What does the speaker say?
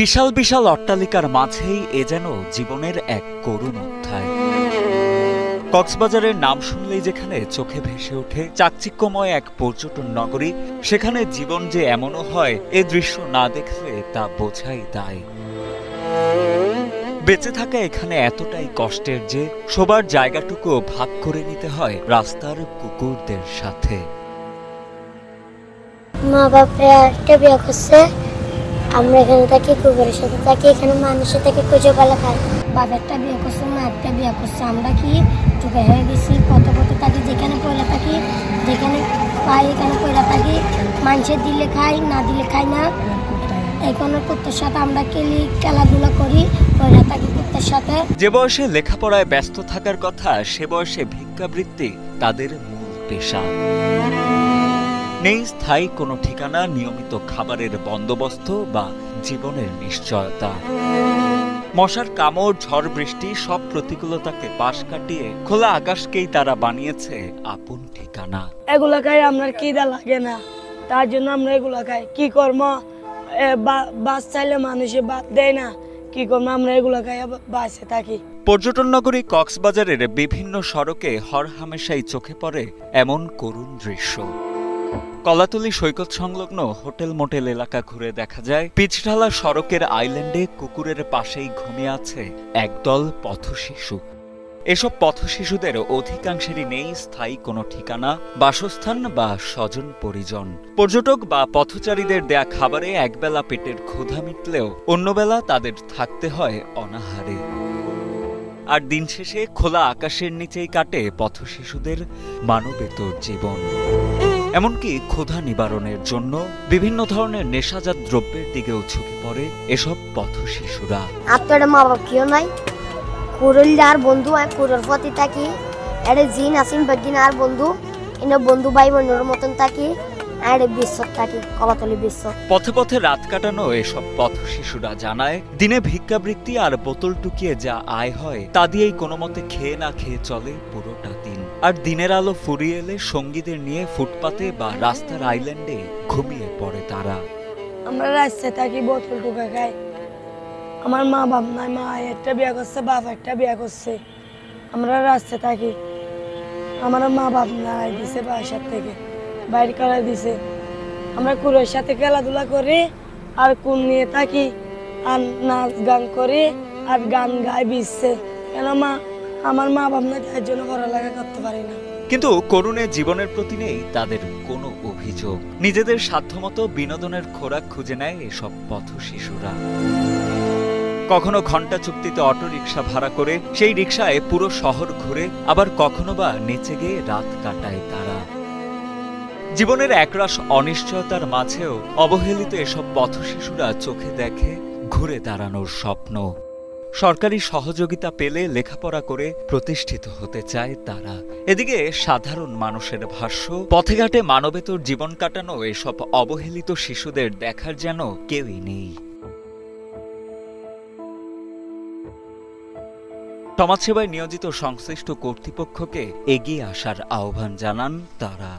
বিশাল বিশাল অট্টালিকার মাঝেই এ যেন জীবনের এক করুণ অধ্যায়। কক্সবাজারের নাম শুনলেই যেখানে চোখে ভেসে ওঠে চাকচিক্যময় এক পর্যটন নগরী, সেখানে জীবন যে এমনও হয় এ দৃশ্য না দেখলে তা বোঝাই দায়। বেঁচে থাকা এখানে এতটাই কষ্টের যে সবার জায়গাটুকু ভাগ করে নিতে হয় রাস্তার কুকুরদের সাথে। মা বাপরা একটা বিয়ে করছে, আমরা এখানে থাকি, কুকুরের সাথে থাকি, এখানে মানুষের থেকে খুঁজে পালা খাই। বাবারটা বিয়ে করছে, মা একটা বিয়ে করছে, আমরা কি চোখে হয়ে গেছি, কত কত থাকি, যেখানে পয়লা থাকি, যেখানে পাই এখানে পয়লা থাকি, মানুষের দিলে খাই, না দিলে খাই না। এখানে কুত্তার সাথে আমরা খেলাধুলা করি, পয়লা থাকি কুত্তার সাথে। যে বয়সে লেখাপড়ায় ব্যস্ত থাকার কথা সে বয়সে ভিক্ষাবৃত্তি তাদের মূল পেশা। নেই স্থায়ী কোনো ঠিকানা, নিয়মিত খাবারের বন্দোবস্ত বা জীবনের নিশ্চয়তা। মশার কামড়, ঝড় বৃষ্টি সব প্রতিকূলতাকে পাশ কাটিয়ে খোলা আকাশকেই তারা বানিয়েছে আপন ঠিকানা। এগুলা খাই আমরা খিদা লাগে না, তার জন্য আমরা এগুলা খাই। কি কর্ম বাস চাইলে মানুষে বাদ দেয় না, কি করবো আমরা এগুলা খাই বাসে থাকি। পর্যটন নগরী কক্সবাজারের বিভিন্ন সড়কে হরহামেশাই চোখে পড়ে এমন করুণ দৃশ্য। কলাতলী সৈকত সংলগ্ন হোটেল মোটেল এলাকা ঘুরে দেখা যায় পিচঢালা সড়কের আইল্যান্ডে কুকুরের পাশেই ঘুমিয়ে আছে একদল পথশিশু। এসব পথশিশুদের অধিকাংশেরই নেই স্থায়ী কোনো ঠিকানা, বাসস্থান বা স্বজন পরিজন। পর্যটক বা পথচারীদের দেয়া খাবারে একবেলা পেটের ক্ষুধা মিটলেও অন্যবেলা তাদের থাকতে হয় অনাহারে। আর দিন শেষে খোলা আকাশের নিচেই কাটে পথশিশুদের মানবেতর জীবন। এমনকি ক্ষুধা নিবারণের জন্য বিভিন্ন ধরনের নেশাজাত দ্রব্যের দিকেও ঝুঁকে পড়ে এসব পথশিশুরা। আপনার মা বাবা কেউ নাই, কুরুল আর বন্ধু, কুরুর পথে থাকি, এটা জিন আসিম বাগিন আর বন্ধু, এনে বন্ধু ভাই বোনের মতন থাকি, আর বিশ্ব থাকি, কলাতলী বিশ্ব। পথে পথে রাত কাটানো এসব পথশিশুরা জানায় দিনে ভিক্ষাবৃত্তি আর বোতল টুকিয়ে যা আয় হয় তা দিয়েই কোনো মতে খেয়ে না খেয়ে চলে পুরোটা দিন। আর দিনের আলো ফুরিয়ে এলে সঙ্গীদের নিয়ে ফুটপাতে বা রাস্তার আইল্যান্ডে ঘুমিয়ে পড়ে তারা। আমরা রাস্তায় থাকি, বোতল টুকা খাই। আমার মা বাপ নাই, মা একটা বিয়ে করছে, বাপ একটা বিয়ে করছে, আমরা রাস্তায় থাকি। আমার মা বাপ নাই, দিছে বাসার থেকে বাইর করে দিছে। আমরা কুকুরের সাথে খেলাধুলা করি আর কুন নিয়ে থাকি আর নাচ গান করি আর গান গাই বিচ্ছে। কেন আমার মা বাপ নাই, তার জন্য পড়ালেখা করতে পারি না। কিন্তু করুণে জীবনের প্রতি নেই তাদের কোনো অভিযোগ। নিজেদের সাধ্যমতো বিনোদনের খোরাক খুঁজে নেয় এসব পথশিশুরা। কখনো ঘন্টা চুক্তিতে অটোরিকশা ভাড়া করে সেই রিকশায় পুরো শহর ঘুরে, আবার কখনো বা নেচে গিয়ে রাত কাটায় তারা। জীবনের একরাশ অনিশ্চয়তার মাঝেও অবহেলিত এসব পথশিশুরা চোখে দেখে ঘুরে দাঁড়ানোর স্বপ্ন। সরকারি সহযোগিতা পেলে লেখাপড়া করে প্রতিষ্ঠিত হতে চায় তারা। এদিকে সাধারণ মানুষের ভাষ্য, পথেঘাটে মানবেতর জীবন কাটানো এসব অবহেলিত শিশুদের দেখার যেন কেউই নেই। সমাজসেবায় নিয়োজিত সংশ্লিষ্ট কর্তৃপক্ষকে এগিয়ে আসার আহ্বান জানান তারা।